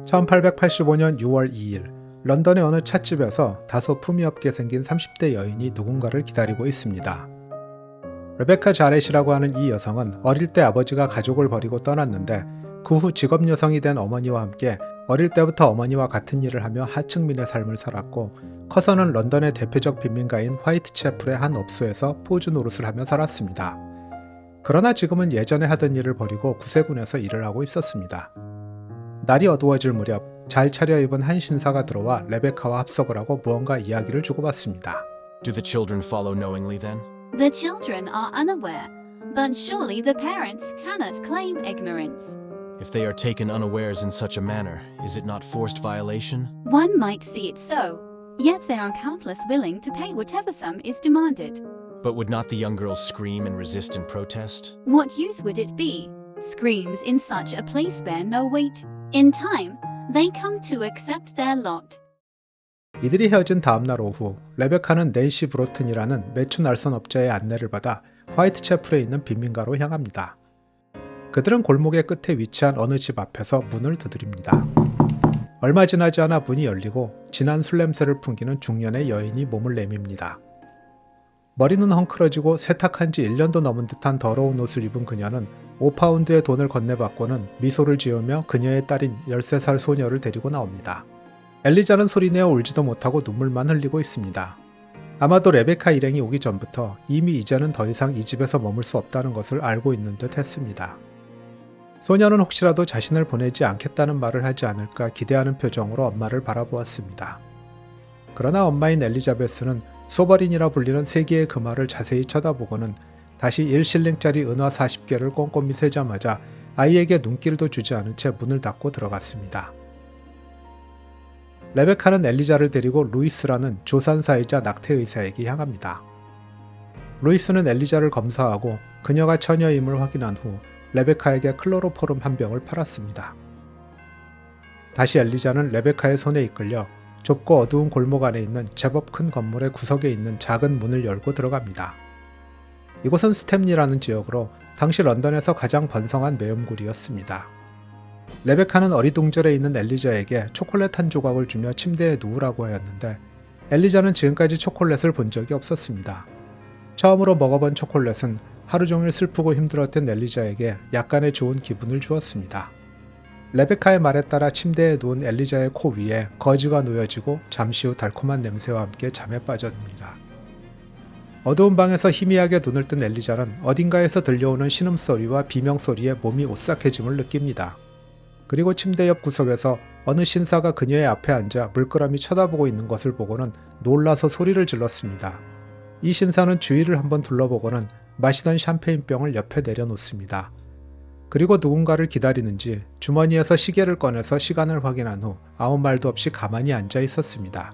1885년 6월 2일 런던의 어느 찻집에서 다소 품위 없게 생긴 30대 여인이 누군가를 기다리고 있습니다. 레베카 자렛이라고 하는 이 여성은 어릴 때 아버지가 가족을 버리고 떠났는데 그 후 직업 여성이 된 어머니와 함께 어릴 때부터 어머니와 같은 일을 하며 하층민의 삶을 살았고 커서는 런던의 대표적 빈민가인 화이트채플의 한 업소에서 포주 노릇을 하며 살았습니다. 그러나 지금은 예전에 하던 일을 버리고 구세군에서 일을 하고 있었습니다. 날이 어두워질 무렵 잘 차려입은 한 신사가 들어와 레베카와 합석을 하고 무언가 이야기를 주고받습니다. Do the children follow knowingly then? The children are unaware, but surely the parents cannot claim ignorance. If they are taken unawares in such a manner, is it not forced violation? One might see it so, yet there are countless willing to pay whatever sum is demanded. But would not the young girls scream and resist and protest? What use would it be? Screams in such a place bear no weight. In time, they come to accept their lot. 이들이 헤어진 다음날 오후 레베카는 낸시 브로튼이라는 매춘 알선업자의 안내를 받아 화이트채플에 있는 빈민가로 향합니다. 그들은 골목의 끝에 위치한 어느 집 앞에서 문을 두드립니다. 얼마 지나지 않아 문이 열리고 진한 술 냄새를 풍기는 중년의 여인이 몸을 내밉니다. 머리는 헝클어지고 세탁한 지 1년도 넘은 듯한 더러운 옷을 입은 그녀는 5파운드의 돈을 건네받고는 미소를 지으며 그녀의 딸인 13살 소녀를 데리고 나옵니다. 엘리자는 소리내어 울지도 못하고 눈물만 흘리고 있습니다. 아마도 레베카 일행이 오기 전부터 이미 이제는 더 이상 이 집에서 머물 수 없다는 것을 알고 있는 듯 했습니다. 소녀는 혹시라도 자신을 보내지 않겠다는 말을 하지 않을까 기대하는 표정으로 엄마를 바라보았습니다. 그러나 엄마인 엘리자베스는 소버린이라 불리는 세 개의 금화를 자세히 쳐다보고는 다시 1실링짜리 은화 40개를 꼼꼼히 세자마자 아이에게 눈길도 주지 않은 채 문을 닫고 들어갔습니다. 레베카는 엘리자를 데리고 루이스라는 조산사이자 낙태의사에게 향합니다. 루이스는 엘리자를 검사하고 그녀가 처녀임을 확인한 후 레베카에게 클로로포름 한 병을 팔았습니다. 다시 엘리자는 레베카의 손에 이끌려 좁고 어두운 골목 안에 있는 제법 큰 건물의 구석에 있는 작은 문을 열고 들어갑니다. 이곳은 스템리라는 지역으로 당시 런던에서 가장 번성한 매음굴이었습니다. 레베카는 어리둥절해 있는 엘리자에게 초콜릿 한 조각을 주며 침대에 누우라고 하였는데 엘리자는 지금까지 초콜릿을 본 적이 없었습니다. 처음으로 먹어본 초콜릿은 하루 종일 슬프고 힘들었던 엘리자에게 약간의 좋은 기분을 주었습니다. 레베카의 말에 따라 침대에 누운 엘리자의 코 위에 거즈가 놓여지고 잠시 후 달콤한 냄새와 함께 잠에 빠져듭니다. 어두운 방에서 희미하게 눈을 뜬 엘리자는 어딘가에서 들려오는 신음소리와 비명소리에 몸이 오싹해짐을 느낍니다. 그리고 침대 옆 구석에서 어느 신사가 그녀의 앞에 앉아 물끄러미 쳐다보고 있는 것을 보고는 놀라서 소리를 질렀습니다. 이 신사는 주위를 한번 둘러보고는 마시던 샴페인병을 옆에 내려놓습니다. 그리고 누군가를 기다리는지 주머니에서 시계를 꺼내서 시간을 확인한 후 아무 말도 없이 가만히 앉아 있었습니다.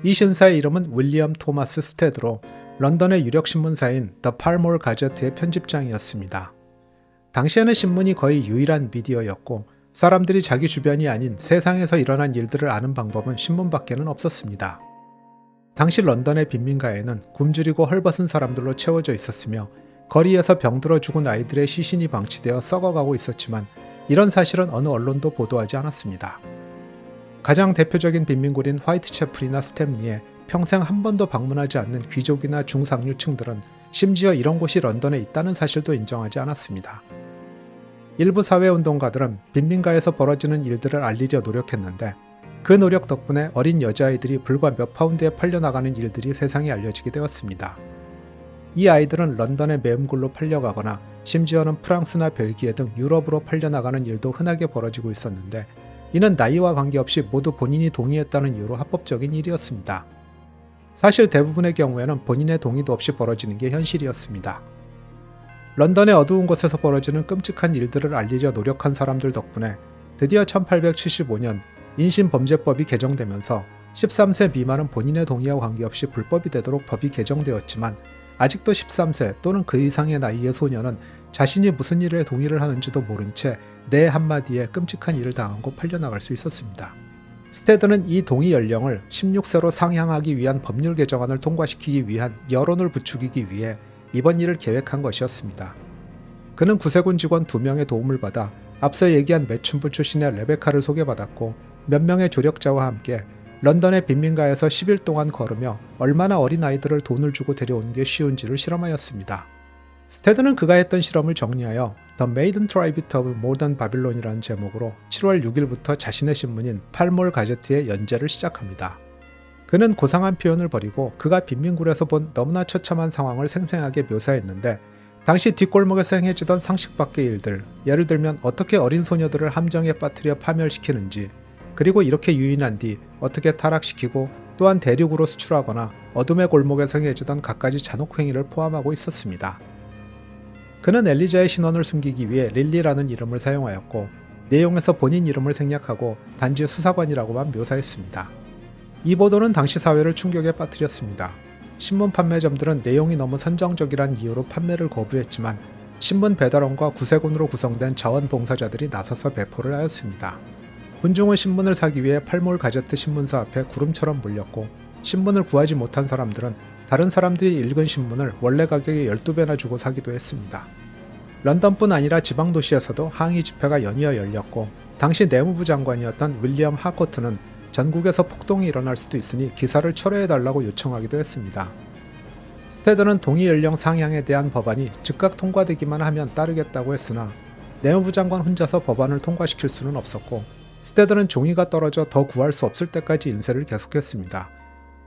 이 신사의 이름은 윌리엄 토마스 스테드로 런던의 유력 신문사인 더 팔몰 가제트의 편집장이었습니다. 당시에는 신문이 거의 유일한 미디어였고 사람들이 자기 주변이 아닌 세상에서 일어난 일들을 아는 방법은 신문밖에는 없었습니다. 당시 런던의 빈민가에는 굶주리고 헐벗은 사람들로 채워져 있었으며 거리에서 병들어 죽은 아이들의 시신이 방치되어 썩어가고 있었지만 이런 사실은 어느 언론도 보도하지 않았습니다. 가장 대표적인 빈민굴인 화이트채플이나 스템리에 평생 한 번도 방문하지 않는 귀족이나 중상류층들은 심지어 이런 곳이 런던에 있다는 사실도 인정하지 않았습니다. 일부 사회운동가들은 빈민가에서 벌어지는 일들을 알리려 노력했는데 그 노력 덕분에 어린 여자아이들이 불과 몇 파운드에 팔려나가는 일들이 세상에 알려지게 되었습니다. 이 아이들은 런던의 매음굴로 팔려가거나 심지어는 프랑스나 벨기에 등 유럽으로 팔려나가는 일도 흔하게 벌어지고 있었는데 이는 나이와 관계없이 모두 본인이 동의했다는 이유로 합법적인 일이었습니다. 사실 대부분의 경우에는 본인의 동의도 없이 벌어지는 게 현실이었습니다. 런던의 어두운 곳에서 벌어지는 끔찍한 일들을 알리려 노력한 사람들 덕분에 드디어 1875년 인신범죄법이 개정되면서 13세 미만은 본인의 동의와 관계없이 불법이 되도록 법이 개정되었지만 아직도 13세 또는 그 이상의 나이의 소녀는 자신이 무슨 일에 동의를 하는지도 모른 채 내 한마디에 끔찍한 일을 당하고 팔려나갈 수 있었습니다. 스테드는 이 동의 연령을 16세로 상향하기 위한 법률 개정안을 통과시키기 위한 여론을 부추기기 위해 이번 일을 계획한 것이었습니다. 그는 구세군 직원 2명의 도움을 받아 앞서 얘기한 매춘부 출신의 레베카를 소개받았고 몇 명의 조력자와 함께 런던의 빈민가에서 10일 동안 걸으며 얼마나 어린 아이들을 돈을 주고 데려오는 게 쉬운지를 실험하였습니다. 스테드는 그가 했던 실험을 정리하여 The Maiden Tribute of Modern Babylon이라는 제목으로 7월 6일부터 자신의 신문인 팔몰 가제트에 연재를 시작합니다. 그는 고상한 표현을 버리고 그가 빈민굴에서 본 너무나 처참한 상황을 생생하게 묘사했는데 당시 뒷골목에서 행해지던 상식 밖의 일들, 예를 들면 어떻게 어린 소녀들을 함정에 빠뜨려 파멸시키는지, 그리고 이렇게 유인한 뒤 어떻게 타락시키고 또한 대륙으로 수출하거나 어둠의 골목에서 행해지던 갖가지 잔혹행위를 포함하고 있었습니다. 그는 엘리자의 신원을 숨기기 위해 릴리라는 이름을 사용하였고 내용에서 본인 이름을 생략하고 단지 수사관이라고만 묘사했습니다. 이 보도는 당시 사회를 충격에 빠뜨렸습니다. 신문 판매점들은 내용이 너무 선정적이란 이유로 판매를 거부했지만 신문 배달원과 구세군으로 구성된 자원봉사자들이 나서서 배포를 하였습니다. 군중은 신문을 사기 위해 팔몰 가제트 신문사 앞에 구름처럼 몰렸고 신문을 구하지 못한 사람들은 다른 사람들이 읽은 신문을 원래 가격의 12배나 주고 사기도 했습니다. 런던뿐 아니라 지방도시에서도 항의 집회가 연이어 열렸고 당시 내무부 장관이었던 윌리엄 하코트는 전국에서 폭동이 일어날 수도 있으니 기사를 철회해달라고 요청하기도 했습니다. 스테드는 동의 연령 상향에 대한 법안이 즉각 통과되기만 하면 따르겠다고 했으나 내무부 장관 혼자서 법안을 통과시킬 수는 없었고 스테드는 종이가 떨어져 더 구할 수 없을 때까지 인쇄를 계속했습니다.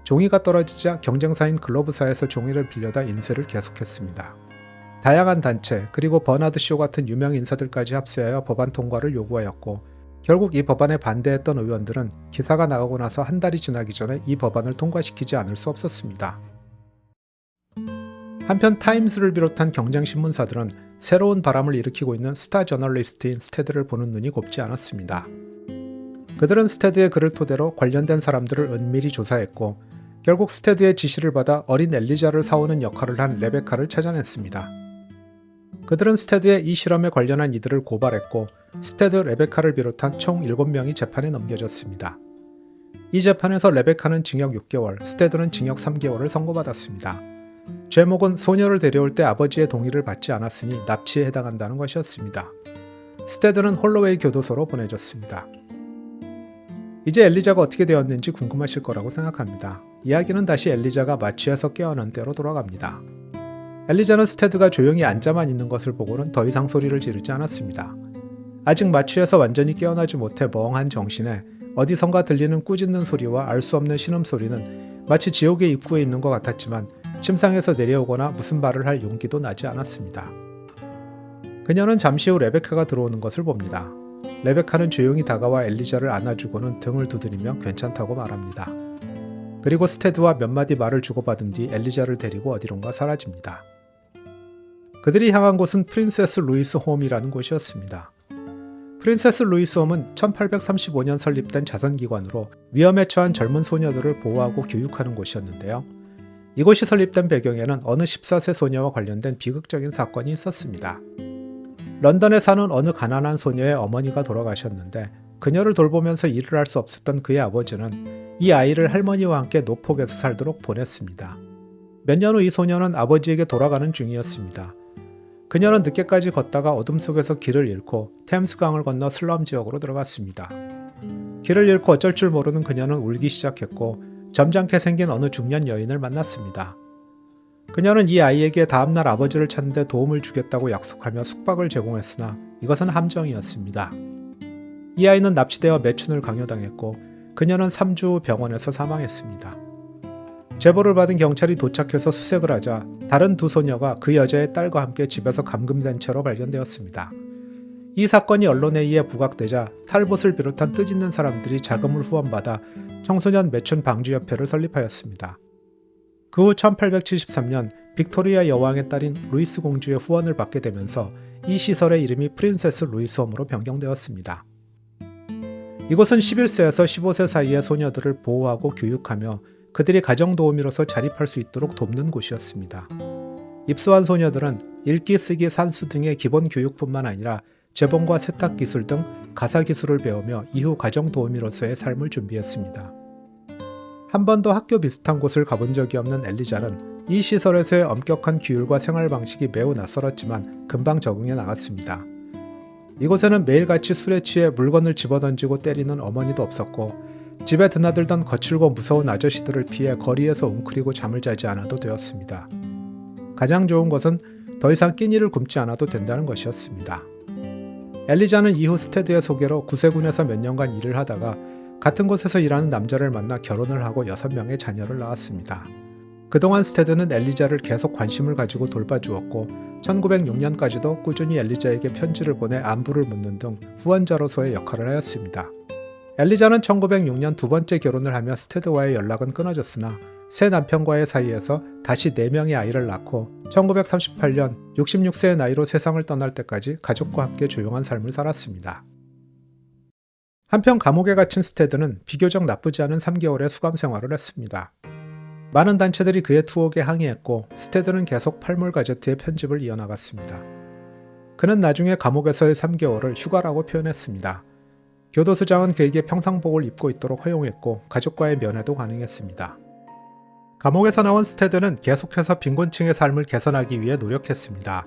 종이가 떨어지자 경쟁사인 글로브사에서 종이를 빌려다 인쇄를 계속했습니다. 다양한 단체 그리고 버나드 쇼 같은 유명 인사들까지 합세하여 법안 통과를 요구하였고 결국 이 법안에 반대했던 의원들은 기사가 나가고 나서 한 달이 지나기 전에 이 법안을 통과시키지 않을 수 없었습니다. 한편 타임스를 비롯한 경쟁신문사들은 새로운 바람을 일으키고 있는 스타 저널리스트인 스테드를 보는 눈이 곱지 않았습니다. 그들은 스테드의 글을 토대로 관련된 사람들을 은밀히 조사했고 결국 스테드의 지시를 받아 어린 엘리자를 사오는 역할을 한 레베카를 찾아냈습니다. 그들은 스테드의 이 실험에 관련한 이들을 고발했고 스테드, 레베카를 비롯한 총 7명이 재판에 넘겨졌습니다. 이 재판에서 레베카는 징역 6개월, 스테드는 징역 3개월을 선고받았습니다. 죄목은 소녀를 데려올 때 아버지의 동의를 받지 않았으니 납치에 해당한다는 것이었습니다. 스테드는 홀로웨이 교도소로 보내졌습니다. 이제 엘리자가 어떻게 되었는지 궁금하실 거라고 생각합니다. 이야기는 다시 엘리자가 마취해서 깨어난 때로 돌아갑니다. 엘리자는 스테드가 조용히 앉아만 있는 것을 보고는 더 이상 소리를 지르지 않았습니다. 아직 마취해서 완전히 깨어나지 못해 멍한 정신에 어디선가 들리는 꾸짖는 소리와 알 수 없는 신음소리는 마치 지옥의 입구에 있는 것 같았지만 침상에서 내려오거나 무슨 말을 할 용기도 나지 않았습니다. 그녀는 잠시 후 레베카가 들어오는 것을 봅니다. 레베카는 조용히 다가와 엘리자를 안아주고는 등을 두드리며 괜찮다고 말합니다. 그리고 스테드와 몇 마디 말을 주고받은 뒤 엘리자를 데리고 어디론가 사라집니다. 그들이 향한 곳은 프린세스 루이스 홈이라는 곳이었습니다. 프린세스 루이스 홈은 1835년 설립된 자선기관으로 위험에 처한 젊은 소녀들을 보호하고 교육하는 곳이었는데요. 이곳이 설립된 배경에는 어느 14세 소녀와 관련된 비극적인 사건이 있었습니다. 런던에 사는 어느 가난한 소녀의 어머니가 돌아가셨는데 그녀를 돌보면서 일을 할 수 없었던 그의 아버지는 이 아이를 할머니와 함께 노폭에서 살도록 보냈습니다. 몇 년 후 이 소녀는 아버지에게 돌아가는 중이었습니다. 그녀는 늦게까지 걷다가 어둠 속에서 길을 잃고 템스강을 건너 슬럼 지역으로 들어갔습니다. 길을 잃고 어쩔 줄 모르는 그녀는 울기 시작했고 점잖게 생긴 어느 중년 여인을 만났습니다. 그녀는 이 아이에게 다음날 아버지를 찾는데 도움을 주겠다고 약속하며 숙박을 제공했으나 이것은 함정이었습니다. 이 아이는 납치되어 매춘을 강요당했고 그녀는 3주 후 병원에서 사망했습니다. 제보를 받은 경찰이 도착해서 수색을 하자 다른 두 소녀가 그 여자의 딸과 함께 집에서 감금된 채로 발견되었습니다. 이 사건이 언론에 의해 부각되자 탈봇을 비롯한 뜻있는 사람들이 자금을 후원받아 청소년 매춘 방지협회를 설립하였습니다. 그 후 1873년 빅토리아 여왕의 딸인 루이스 공주의 후원을 받게 되면서 이 시설의 이름이 프린세스 루이스 홈으로 변경되었습니다. 이곳은 11세에서 15세 사이의 소녀들을 보호하고 교육하며 그들이 가정도우미로서 자립할 수 있도록 돕는 곳이었습니다. 입소한 소녀들은 읽기, 쓰기, 산수 등의 기본 교육뿐만 아니라 재봉과 세탁 기술 등 가사 기술을 배우며 이후 가정도우미로서의 삶을 준비했습니다. 한 번도 학교 비슷한 곳을 가본 적이 없는 엘리자는 이 시설에서의 엄격한 규율과 생활 방식이 매우 낯설었지만 금방 적응해 나갔습니다. 이곳에는 매일같이 술에 취해 물건을 집어던지고 때리는 어머니도 없었고 집에 드나들던 거칠고 무서운 아저씨들을 피해 거리에서 웅크리고 잠을 자지 않아도 되었습니다. 가장 좋은 것은 더 이상 끼니를 굶지 않아도 된다는 것이었습니다. 엘리자는 이후 스테드의 소개로 구세군에서 몇 년간 일을 하다가 같은 곳에서 일하는 남자를 만나 결혼을 하고 6명의 자녀를 낳았습니다. 그동안 스테드는 엘리자를 계속 관심을 가지고 돌봐주었고 1906년까지도 꾸준히 엘리자에게 편지를 보내 안부를 묻는 등 후원자로서의 역할을 하였습니다. 엘리자는 1906년 두 번째 결혼을 하며 스테드와의 연락은 끊어졌으나 새 남편과의 사이에서 다시 4명의 아이를 낳고 1938년 66세의 나이로 세상을 떠날 때까지 가족과 함께 조용한 삶을 살았습니다. 한편 감옥에 갇힌 스테드는 비교적 나쁘지 않은 3개월의 수감 생활을 했습니다. 많은 단체들이 그의 투옥에 항의했고 스테드는 계속 팔몰 가제트의 편집을 이어나갔습니다. 그는 나중에 감옥에서의 3개월을 휴가라고 표현했습니다. 교도소장은 그에게 평상복을 입고 있도록 허용했고 가족과의 면회도 가능했습니다. 감옥에서 나온 스테드는 계속해서 빈곤층의 삶을 개선하기 위해 노력했습니다.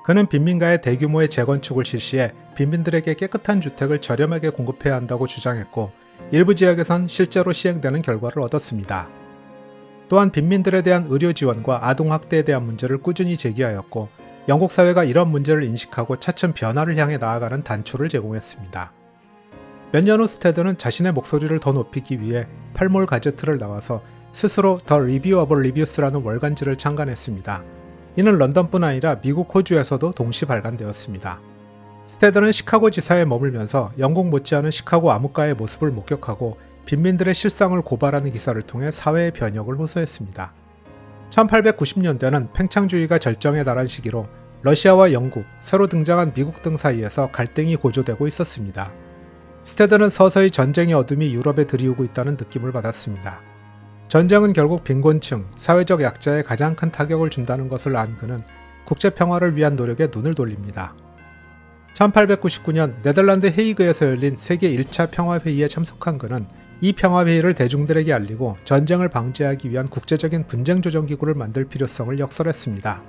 그는 빈민가의 대규모의 재건축을 실시해 빈민들에게 깨끗한 주택을 저렴하게 공급해야 한다고 주장했고 일부 지역에선 실제로 시행되는 결과를 얻었습니다. 또한 빈민들에 대한 의료 지원과 아동학대에 대한 문제를 꾸준히 제기하였고 영국 사회가 이런 문제를 인식하고 차츰 변화를 향해 나아가는 단초를 제공했습니다. 몇 년 후 스테드는 자신의 목소리를 더 높이기 위해 팔몰 가제트를 나와서 스스로 The Review of Reviews*라는 월간지를 창간했습니다. 이는 런던뿐 아니라 미국 호주에서도 동시 발간되었습니다. 스테드는 시카고 지사에 머물면서 영국 못지않은 시카고 암흑가의 모습을 목격하고 빈민들의 실상을 고발하는 기사를 통해 사회의 변혁을 호소했습니다. 1890년대는 팽창주의가 절정에 달한 시기로 러시아와 영국, 새로 등장한 미국 등 사이에서 갈등이 고조되고 있었습니다. 스테드는 서서히 전쟁의 어둠이 유럽에 들이오고 있다는 느낌을 받았습니다. 전쟁은 결국 빈곤층, 사회적 약자에 가장 큰 타격을 준다는 것을 안 그는 국제평화를 위한 노력에 눈을 돌립니다. 1899년 네덜란드 헤이그에서 열린 세계 1차 평화회의에 참석한 그는 이 평화회의를 대중들에게 알리고 전쟁을 방지하기 위한 국제적인 분쟁조정기구를 만들 필요성을 역설했습니다.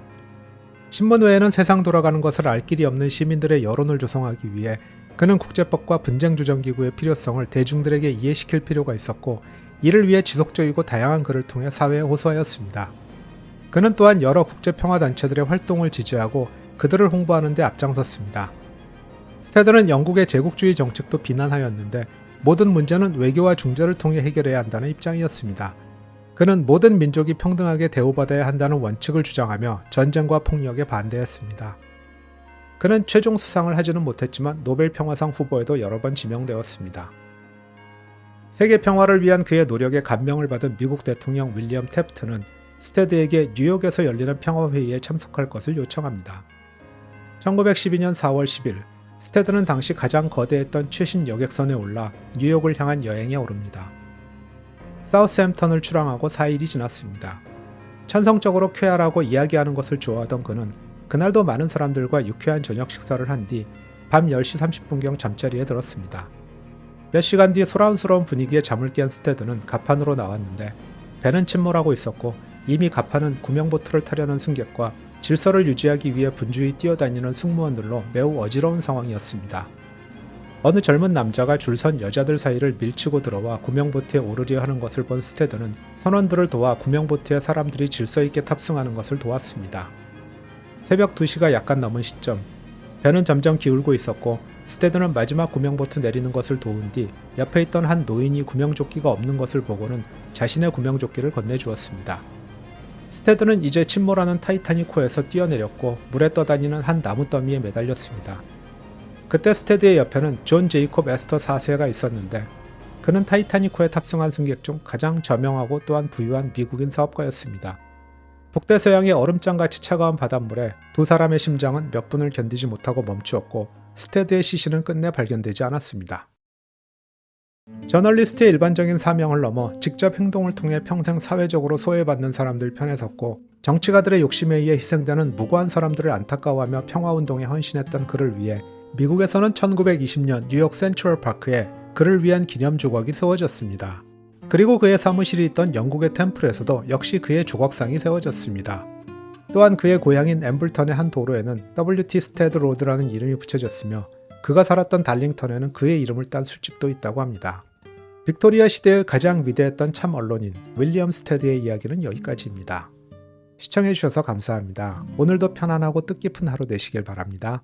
신문 외에는 세상 돌아가는 것을 알 길이 없는 시민들의 여론을 조성하기 위해 그는 국제법과 분쟁조정기구의 필요성을 대중들에게 이해시킬 필요가 있었고 이를 위해 지속적이고 다양한 글을 통해 사회에 호소하였습니다. 그는 또한 여러 국제평화단체들의 활동을 지지하고 그들을 홍보하는 데 앞장섰습니다. 스테드는 영국의 제국주의 정책도 비난하였는데 모든 문제는 외교와 중재를 통해 해결해야 한다는 입장이었습니다. 그는 모든 민족이 평등하게 대우받아야 한다는 원칙을 주장하며 전쟁과 폭력에 반대했습니다. 그는 최종 수상을 하지는 못했지만 노벨 평화상 후보에도 여러 번 지명되었습니다. 세계 평화를 위한 그의 노력에 감명을 받은 미국 대통령 윌리엄 태프트는 스테드에게 뉴욕에서 열리는 평화회의에 참석할 것을 요청합니다. 1912년 4월 10일 스테드는 당시 가장 거대했던 최신 여객선에 올라 뉴욕을 향한 여행에 오릅니다. 사우스햄턴을 출항하고 4일이 지났습니다. 천성적으로 쾌활하고 이야기하는 것을 좋아하던 그는 그날도 많은 사람들과 유쾌한 저녁 식사를 한 뒤 밤 10시 30분경 잠자리에 들었습니다. 몇 시간 뒤 소란스러운 분위기에 잠을 깬 스테드는 갑판으로 나왔는데 배는 침몰하고 있었고 이미 갑판은 구명보트를 타려는 승객과 질서를 유지하기 위해 분주히 뛰어다니는 승무원들로 매우 어지러운 상황이었습니다. 어느 젊은 남자가 줄선 여자들 사이를 밀치고 들어와 구명보트에 오르려 하는 것을 본 스테드는 선원들을 도와 구명보트에 사람들이 질서 있게 탑승하는 것을 도왔습니다. 새벽 2시가 약간 넘은 시점, 배는 점점 기울고 있었고 스테드는 마지막 구명보트 내리는 것을 도운 뒤 옆에 있던 한 노인이 구명조끼가 없는 것을 보고는 자신의 구명조끼를 건네주었습니다. 스테드는 이제 침몰하는 타이타닉호에서 뛰어내렸고 물에 떠다니는 한 나무 더미에 매달렸습니다. 그때 스테드의 옆에는 존 제이콥 에스터 4세가 있었는데 그는 타이타닉호에 탑승한 승객 중 가장 저명하고 또한 부유한 미국인 사업가였습니다. 북대서양의 얼음장같이 차가운 바닷물에 두 사람의 심장은 몇 분을 견디지 못하고 멈추었고 스테드의 시신은 끝내 발견되지 않았습니다. 저널리스트의 일반적인 사명을 넘어 직접 행동을 통해 평생 사회적으로 소외받는 사람들 편에 섰고 정치가들의 욕심에 의해 희생되는 무고한 사람들을 안타까워하며 평화운동에 헌신했던 그를 위해 미국에서는 1920년 뉴욕 센트럴 파크에 그를 위한 기념 조각이 세워졌습니다. 그리고 그의 사무실이 있던 영국의 템플에서도 역시 그의 조각상이 세워졌습니다. 또한 그의 고향인 엠블턴의 한 도로에는 W.T. 스테드 로드라는 이름이 붙여졌으며 그가 살았던 달링턴에는 그의 이름을 딴 술집도 있다고 합니다. 빅토리아 시대의 가장 위대했던 참 언론인 윌리엄 스테드의 이야기는 여기까지입니다. 시청해주셔서 감사합니다. 오늘도 편안하고 뜻깊은 하루 되시길 바랍니다.